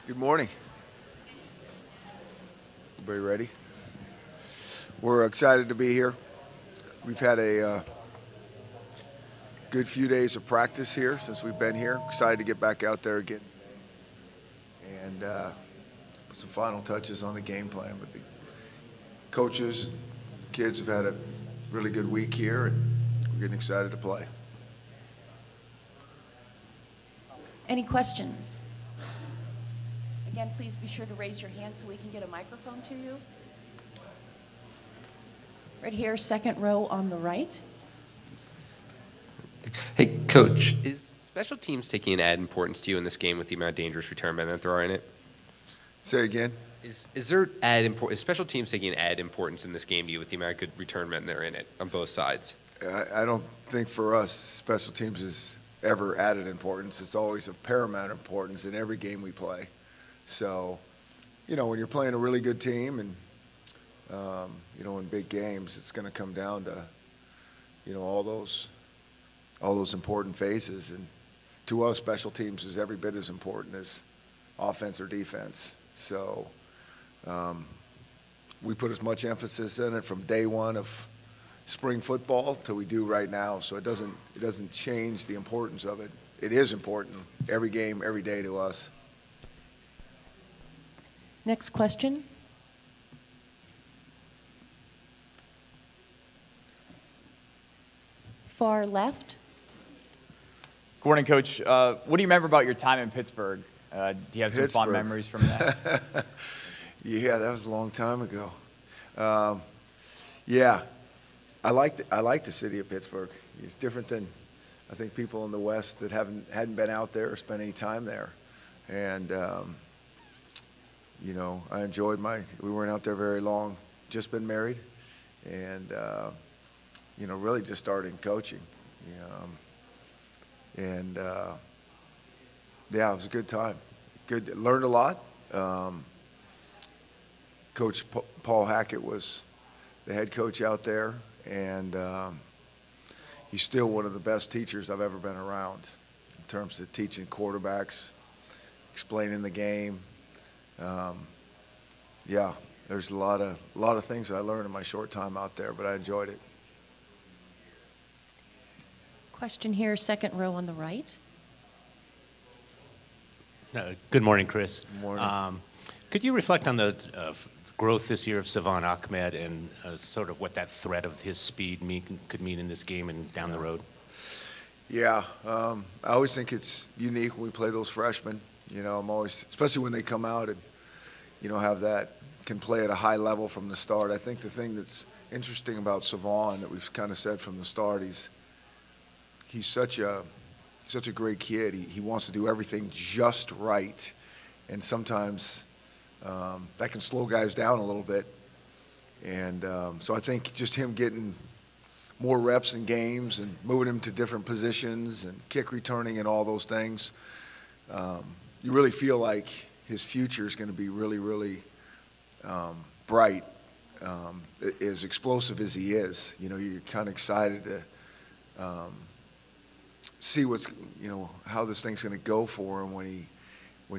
Good morning. Everybody ready? We're excited to be here. We've had a good few days of practice here since we've been here. Excited to get back out there again and put some final touches on the game plan. But the coaches, kids have had a really good week here, and we're getting excited to play. Any questions? Again, please be sure to raise your hand so we can get a microphone to you. Right here, second row on the right. Hey, Coach, is special teams taking an added importance to you in this game with the amount of dangerous return men that there are in it? Say again? Is special teams taking an added importance in this game to you with the amount of good return men that are in it on both sides? I don't think for us special teams is ever added importance. It's always of paramount importance in every game we play. So, when you're playing a really good team and, in big games, it's going to come down to, all those important phases. And to us, special teams is every bit as important as offense or defense. So we put as much emphasis in it from day one of spring football till we do right now. So it doesn't change the importance of it. It is important every game, every day to us. Next question. Far left. Good morning, Coach. What do you remember about your time in Pittsburgh? Do you have some fond memories from that? Yeah, that was a long time ago. Yeah, I like the city of Pittsburgh. It's different than I think people in the West that hadn't been out there or spent any time there. And I enjoyed we weren't out there very long, just been married, and, really just starting coaching. And, yeah, it was a good time. Learned a lot. Coach Paul Hackett was the head coach out there, and he's still one of the best teachers I've ever been around in terms of teaching quarterbacks, explaining the game. Yeah, there's a lot of things that I learned in my short time out there, but I enjoyed it. Question here, second row on the right. Good morning, Chris. Good morning. Could you reflect on the growth this year of Sevan Ahmed and sort of what that threat of his speed could mean in this game and down the road? Yeah, I always think it's unique when we play those freshmen. I'm always, especially when they come out and, can play at a high level from the start. I think the thing that's interesting about Sevan that we've kind of said from the start, he's such a great kid. He wants to do everything just right, and sometimes that can slow guys down a little bit. And so I think just him getting more reps in games and moving him to different positions and kick returning and all those things, you really feel like his future is going to be really, really bright, as explosive as he is. You're kind of excited to see how this thing's going to go for him when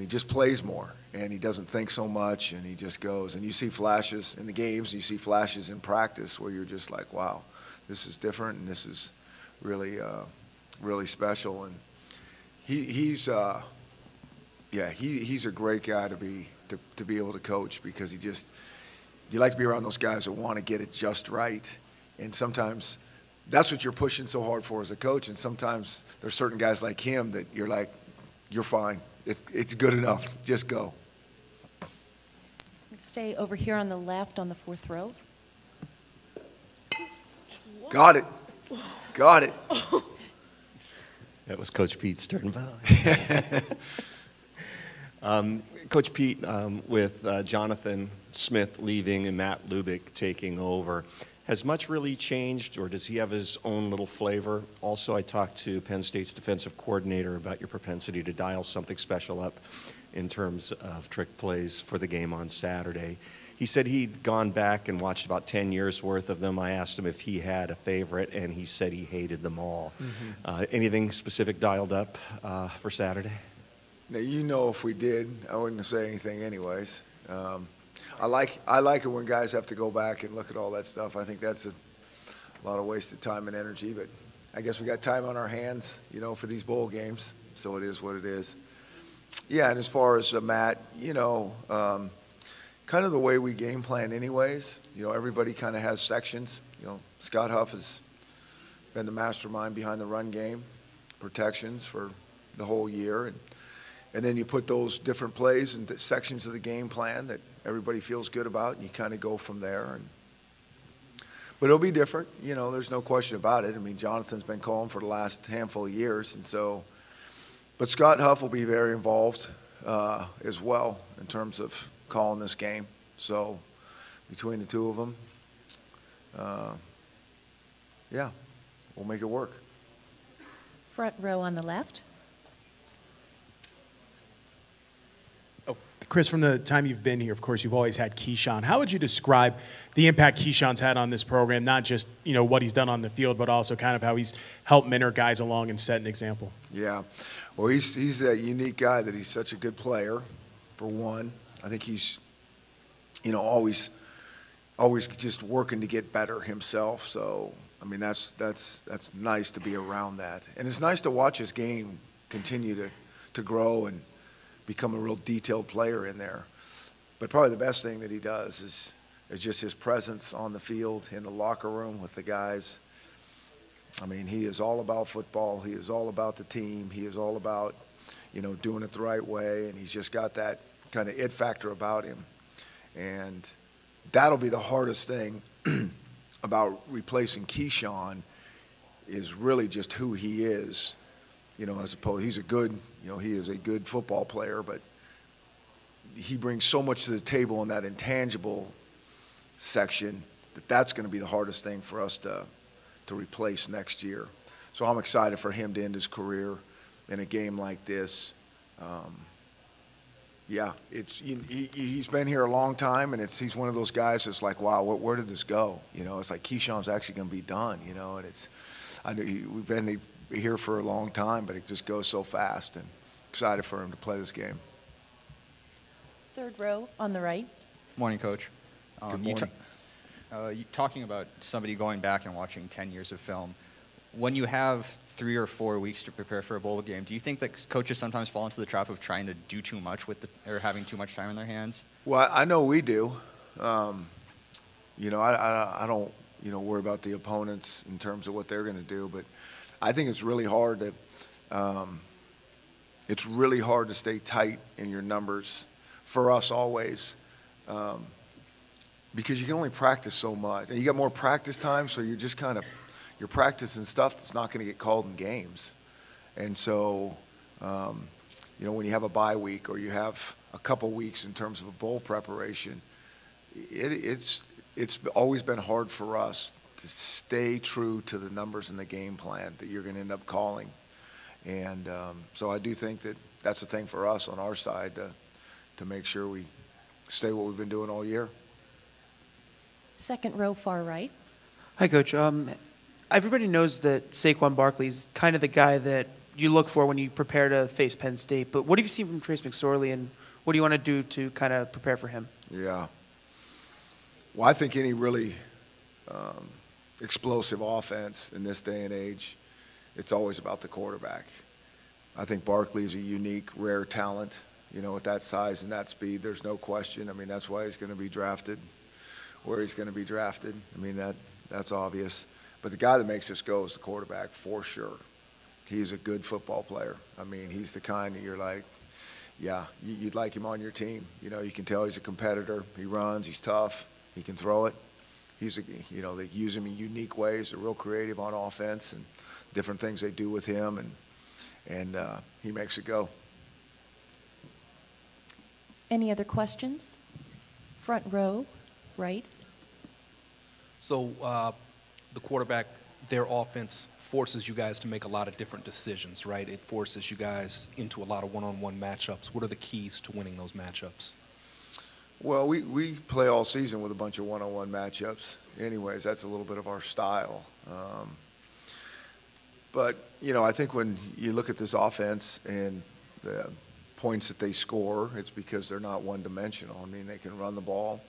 he just plays more and he doesn't think so much and he just goes. And you see flashes in the games, and you see flashes in practice where you're just like, wow, this is different and this is really, really special. And he's a great guy to be able to coach, because you like to be around those guys that want to get it just right. And sometimes that's what you're pushing so hard for as a coach. And sometimes there's certain guys like him that you're like, you're fine. It's good enough. Just go. Stay over here on the left on the fourth row. Got it. Got it. That was Coach Pete's turn, by the way. Coach Pete, with Jonathan Smith leaving and Matt Lubick taking over, has much really changed, or does he have his own little flavor? Also, I talked to Penn State's defensive coordinator about your propensity to dial something special up in terms of trick plays for the game on Saturday. He said he'd gone back and watched about 10 years worth of them. I asked him if he had a favorite, and he said he hated them all. Mm-hmm. Anything specific dialed up for Saturday? Now, you know, if we did, I wouldn't say anything anyways. I like it when guys have to go back and look at all that stuff. I think that's a lot of wasted time and energy, but I guess we got time on our hands, you know, for these bowl games, so it is what it is. Yeah, and as far as Matt, you know, kind of the way we game plan anyways, you know, everybody kind of has sections. You know, Scott Huff has been the mastermind behind the run game, protections for the whole year, and then you put those different plays into sections of the game plan that everybody feels good about, and you kind of go from there. But it'll be different, you know, there's no question about it. I mean, Jonathan's been calling for the last handful of years, and so, but Scott Huff will be very involved as well in terms of calling this game. So between the two of them, yeah, we'll make it work. Front row on the left. Chris, from the time you've been here, of course, you've always had Keyshawn. How would you describe the impact Keyshawn's had on this program, not just, you know, what he's done on the field, but also kind of how he's helped mentor guys along and set an example? Yeah. Well, he's that unique guy that he's such a good player, for one. I think he's, you know, always just working to get better himself. So, I mean, that's nice to be around that. And it's nice to watch his game continue to grow and become a real detailed player in there. But probably the best thing that he does is just his presence on the field, in the locker room with the guys. I mean, he is all about football. He is all about the team. He is all about, you know, doing it the right way. And he's just got that kind of it factor about him. And that'll be the hardest thing about replacing Keyshawn, is really just who he is. You know, as opposed, he is a good football player, but he brings so much to the table in that intangible section that's going to be the hardest thing for us to replace next year. So I'm excited for him to end his career in a game like this. Yeah, he's been here a long time, and he's one of those guys that's like, wow, where did this go? You know, it's like Keyshawn's actually going to be done. You know, and I know we've been here for a long time, but it just goes so fast, and excited for him to play this game. Third row on the right. Morning, Coach. Good morning. You talking about somebody going back and watching 10 years of film, when you have 3 or 4 weeks to prepare for a bowl game, do you think that coaches sometimes fall into the trap of trying to do too much or having too much time in their hands? Well, I know we do. You know, I don't, you know, worry about the opponents in terms of what they're going to do, but I think it's really hard to stay tight in your numbers for us always, because you can only practice so much, and you got more practice time, so you're just kind of you're practicing stuff that's not going to get called in games. And so, you know, when you have a bye week or you have a couple weeks in terms of a bowl preparation, it's always been hard for us to stay true to the numbers in the game plan that you're going to end up calling. And so I do think that that's the thing for us on our side, to make sure we stay what we've been doing all year. Second row, far right. Hi, Coach. Everybody knows that Saquon Barkley's kind of the guy that you look for when you prepare to face Penn State. But what have you seen from Trace McSorley, and what do you want to do to kind of prepare for him? Yeah. Well, I think any really explosive offense in this day and age, it's always about the quarterback. I think Barkley is a unique, rare talent. You know, with that size and that speed, there's no question. I mean, that's why he's going to be drafted where he's going to be drafted. I mean, that's obvious. But the guy that makes this go is the quarterback, for sure. He's a good football player. I mean, he's the kind that you're like, yeah, you'd like him on your team. You know, you can tell he's a competitor. He runs. He's tough. He can throw it. You know, they use him in unique ways. They're real creative on offense and different things they do with him, and he makes it go. Any other questions? Front row, right. So the quarterback, their offense forces you guys to make a lot of different decisions, right? It forces you guys into a lot of one-on-one matchups. What are the keys to winning those matchups? Well, we play all season with a bunch of one-on-one matchups. Anyways, that's a little bit of our style. But, you know, I think when you look at this offense and points that they score, it's because they're not one-dimensional. I mean, they can run the ball.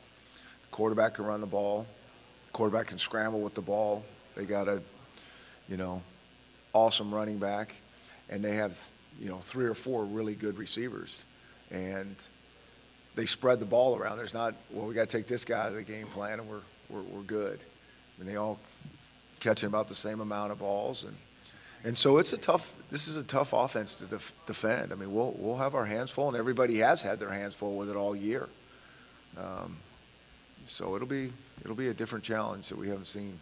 The quarterback can run the ball. The quarterback can scramble with the ball. They got a, awesome running back, and they have, 3 or 4 really good receivers. And they spread the ball around. There's not, well, we got to take this guy out of the game plan, and we're good. I mean, they all catching about the same amount of balls, and so this is a tough offense to defend. I mean, we'll have our hands full, and everybody has had their hands full with it all year. So it'll be a different challenge that we haven't seen.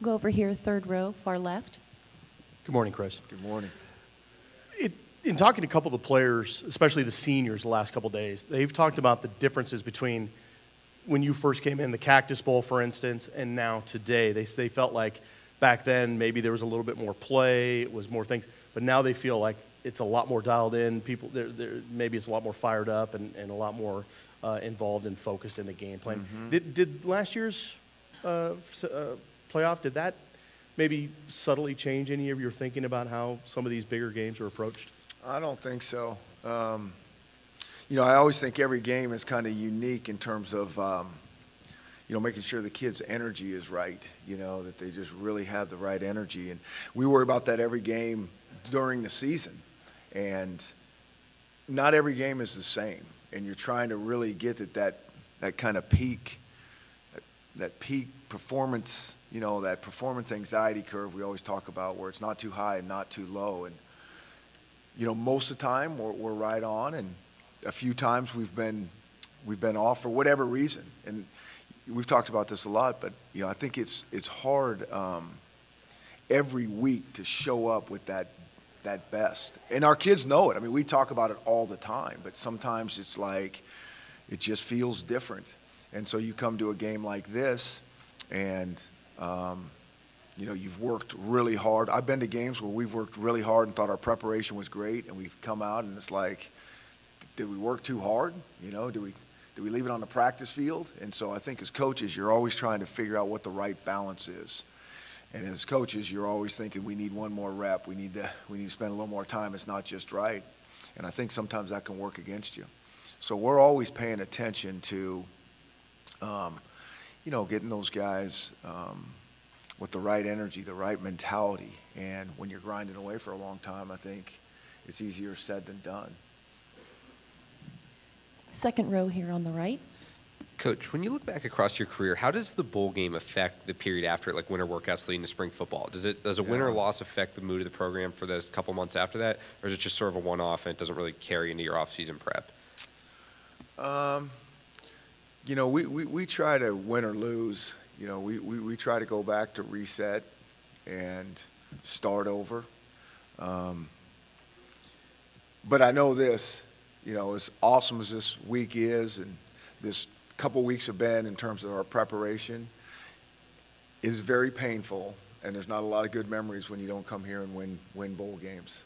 Go over here, third row, far left. Good morning, Chris. Good morning. In talking to a couple of the players, especially the seniors the last couple of days, they've talked about the differences between when you first came in, the Cactus Bowl, for instance, and now today. They felt like back then maybe there was a little bit more play, it was more things, but now they feel like it's a lot more dialed in. People, maybe it's a lot more fired up and a lot more involved and focused in the game plan. Mm-hmm. Did last year's playoff, did that maybe subtly change any of your thinking about how some of these bigger games are approached? I don't think so. I always think every game is kind of unique in terms of, making sure the kids' energy is right, that they just really have the right energy. And we worry about that every game during the season. And not every game is the same. And you're trying to really get at that kind of peak, that peak performance, that performance anxiety curve we always talk about, where it's not too high and not too low. And, most of the time we're right on, and a few times we've been off for whatever reason. And we've talked about this a lot, but I think it's hard every week to show up with that best. And our kids know it. I mean, we talk about it all the time, but sometimes it's like it just feels different. And so you come to a game like this, and you've worked really hard. I've been to games where we've worked really hard and thought our preparation was great, and we've come out and it's like, did we work too hard? Do we leave it on the practice field? And so I think as coaches, you're always trying to figure out what the right balance is. And as coaches, you're always thinking, we need one more rep. We need to spend a little more time. It's not just right. And I think sometimes that can work against you. So we're always paying attention to, getting those guys with the right energy, the right mentality. And when you're grinding away for a long time, I think it's easier said than done. Second row here on the right. Coach, when you look back across your career, how does the bowl game affect the period after it, like winter workouts leading to spring football? Does a win or loss affect the mood of the program for those couple months after that, or is it just sort of a one-off and it doesn't really carry into your off-season prep? We try to win or lose. We try to go back to reset and start over. But I know this, as awesome as this week is and this couple weeks have been in terms of our preparation, it is very painful, and there's not a lot of good memories when you don't come here and win bowl games.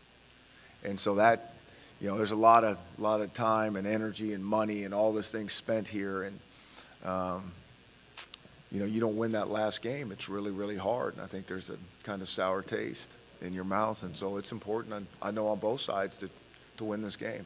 And so that, there's a lot of time and energy and money and all this thing spent here, and you don't win that last game. It's really, really hard, and I think there's a kind of sour taste in your mouth, and so it's important, I know on both sides, to win this game.